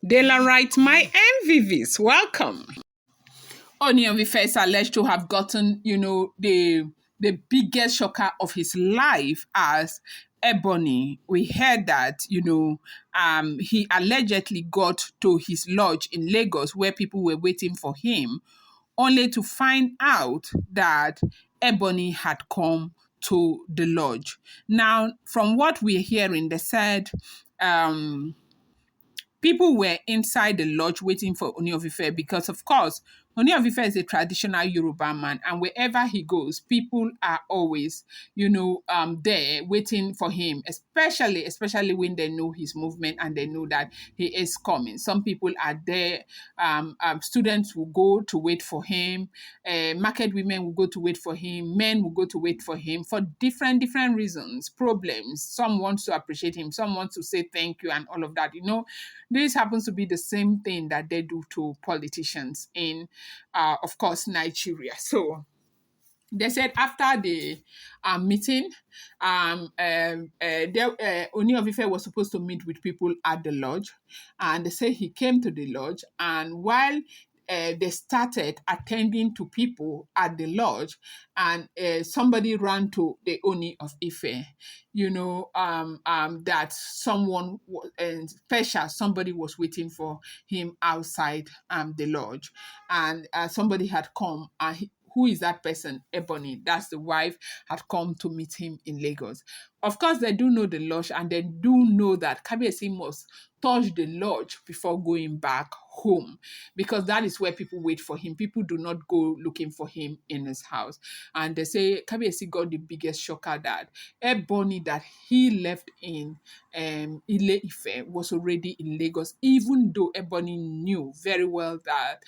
Daylight, my MVVs, welcome. Ooni of Ife is alleged to have gotten, the biggest shocker of his life as Ebony. We heard that, he allegedly got to his lodge in Lagos where people were waiting for him, only to find out that Ebony had come to the lodge. Now, from what we're hearing, they said, people were inside the lodge waiting for Ooni of Ife because, of course, Ooni of Ife is a traditional Yoruba man, and wherever he goes, people are always, there waiting for him, especially when they know his movement and they know that he is coming. Some people are there. Students will go to wait for him. Market women will go to wait for him. Men will go to wait for him for different reasons, problems. Some want to appreciate him. Some want to say thank you and all of that. This happens to be the same thing that they do to politicians in, of course, Nigeria. So they said after the meeting, Ooni of Ife was supposed to meet with people at the lodge, and they say he came to the lodge, and while they started attending to people at the lodge, and somebody ran to the Ooni of Ife, that someone special, somebody was waiting for him outside the lodge, and somebody had come, and who is that person? Ebony. That's the wife, had come to meet him in Lagos. Of course, they do know the lodge, and they do know that Kabiyesi must touch the lodge before going back home, because that is where people wait for him. People do not go looking for him in his house. And they say Kabiyesi got the biggest shocker that Ebony that he left in Ile Ife was already in Lagos, even though Ebony knew very well that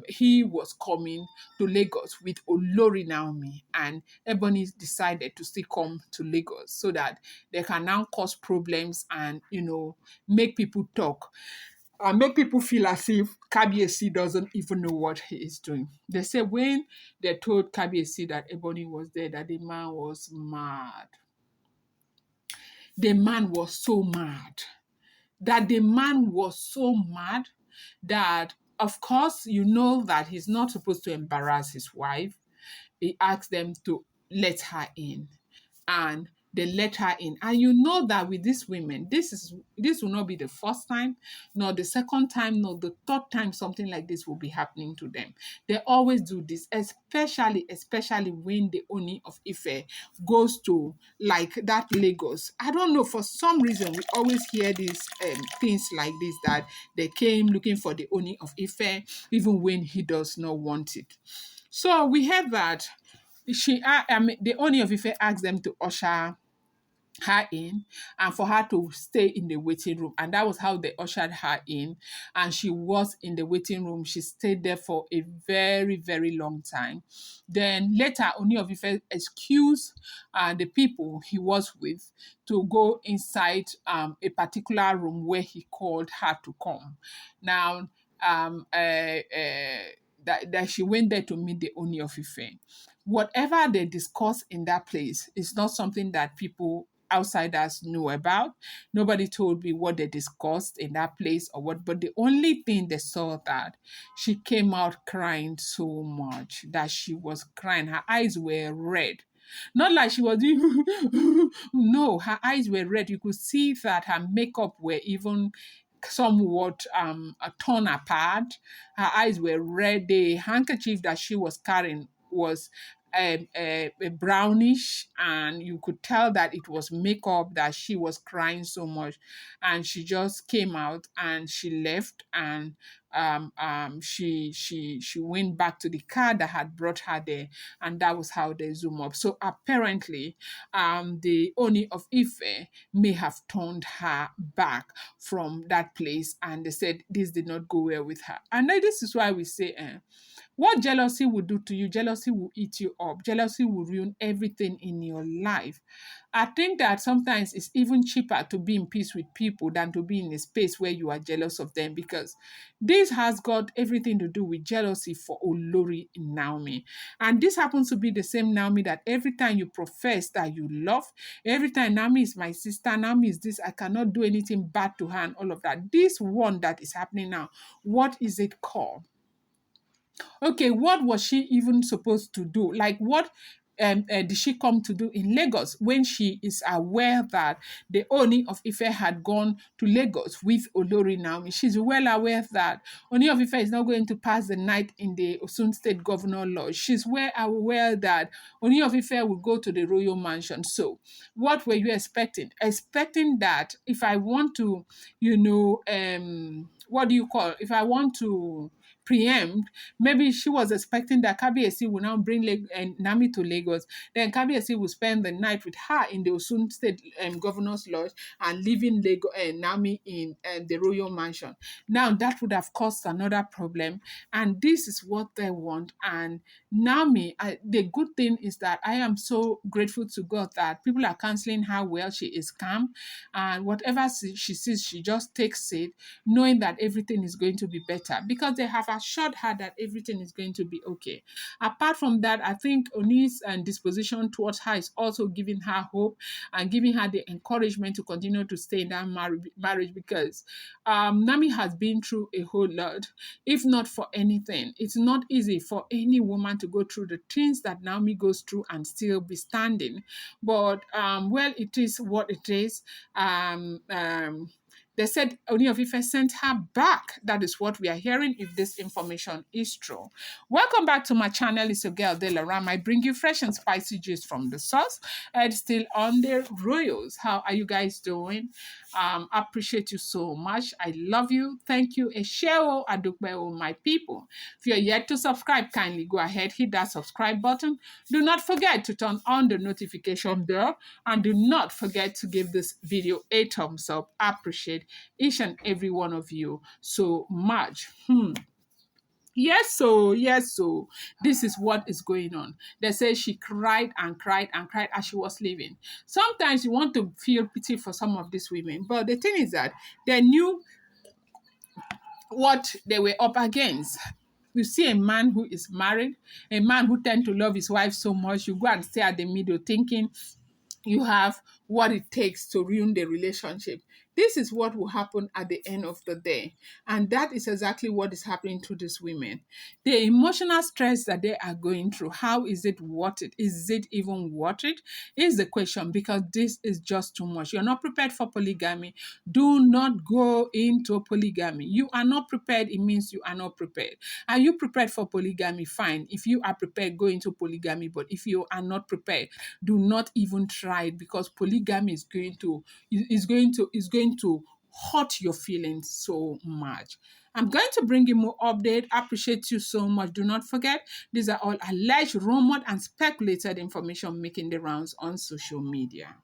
he was coming to Lagos with Olori Naomi, and Ebony decided to still come to Lagos so that they can now cause problems and make people talk and make people feel as if Kabiyesi doesn't even know what he is doing. They say when they told Kabiyesi that Ebony was there, that the man was mad. The man was so mad. That of course, that he's not supposed to embarrass his wife. He asked them to let her in, and they let her in. And you know that with these women, this will not be the first time, nor the second time, nor the third time something like this will be happening to them. They always do this, especially when the Ooni of Ife goes to like that Lagos. I don't know, for some reason we always hear these things like this, that they came looking for the Ooni of Ife even when he does not want it. So we heard that the Ooni of Ife asked them to usher her in and for her to stay in the waiting room, and that was how they ushered her in. And she was in the waiting room. She stayed there for a very long time. Then later Ooni of Ife excused the people he was with to go inside a particular room where he called her to come. Now that she went there to meet the Ooni of Ife. Whatever they discuss in that place is not something that people outsiders know about. Nobody told me what they discussed in that place or what, but the only thing they saw that she came out crying so much that she was crying. Her eyes were red. Not like she was doing, no, her eyes were red. You could see that her makeup were even somewhat torn apart. Her eyes were red. The handkerchief that she was carrying was a brownish, and you could tell that it was makeup, that she was crying so much. And she just came out and she left, and she went back to the car that had brought her there, and that was how they zoom up. So apparently the Ooni of Ife may have turned her back from that place, and they said this did not go well with her. And this is why we say what jealousy will do to you, jealousy will eat you up. Jealousy will ruin everything in your life. I think that sometimes it's even cheaper to be in peace with people than to be in a space where you are jealous of them, because this has got everything to do with jealousy for Olori Naomi. And this happens to be the same Naomi that every time you profess that you love, every time Naomi is my sister, Naomi is this, I cannot do anything bad to her and all of that. This one that is happening now, what is it called? Okay, what was she even supposed to do? Like, what did she come to do in Lagos when she is aware that the Oni of Ife had gone to Lagos with Olori Naomi? She's well aware that Oni of Ife is not going to pass the night in the Osun State Governor Lodge. She's well aware that Oni of Ife will go to the royal mansion. So, what were you expecting? Expecting that if I want to, what do you call? If I want to preempt, maybe she was expecting that Kabiyesi will now bring Nami to Lagos. Then Kabiyesi will spend the night with her in the Osun State Governor's Lodge and leaving Nami in the royal mansion. Now that would have caused another problem, and this is what they want. And Nami, the good thing is that I am so grateful to God that people are counseling her well. She is calm, and whatever she sees, she just takes it, knowing that everything is going to be better, because they have assured her that everything is going to be okay. Apart from that, I think Oni's disposition towards her is also giving her hope and giving her the encouragement to continue to stay in that marriage, because Nami has been through a whole lot. If not for anything, it's not easy for any woman to go through the things that Naomi goes through and still be standing. But well, it is what it is. They said Ooni of Ife sent her back. That is what we are hearing, if this information is true. Welcome back to my channel. It's your girl, Delaram. I bring you fresh and spicy gist from the source. And still on the royals. How are you guys doing? Appreciate you so much. I love you. Thank you. Esheo Adukbeo, my people. If you're yet to subscribe, kindly go ahead, hit that subscribe button. Do not forget to turn on the notification bell. And do not forget to give this video a thumbs up. Appreciate each and every one of you so much. Yes, so this is what is going on. They say she cried and cried and cried as she was leaving. Sometimes you want to feel pity for some of these women, but the thing is that they knew what they were up against. You see a man who is married, a man who tends to love his wife so much, you go and stay at the middle thinking you have what it takes to ruin the relationship. This is what will happen at the end of the day. And that is exactly what is happening to these women. The emotional stress that they are going through, how is it worth it? Is it even worth it? Is the question, because this is just too much. You're not prepared for polygamy. Do not go into polygamy. You are not prepared, it means you are not prepared. Are you prepared for polygamy? Fine. If you are prepared, go into polygamy. But if you are not prepared, do not even try it, because polygamy is going to hurt your feelings so much. I'm going to bring you more update. Appreciate you so much. Do not forget, these are all alleged, rumored, and speculated information making the rounds on social media.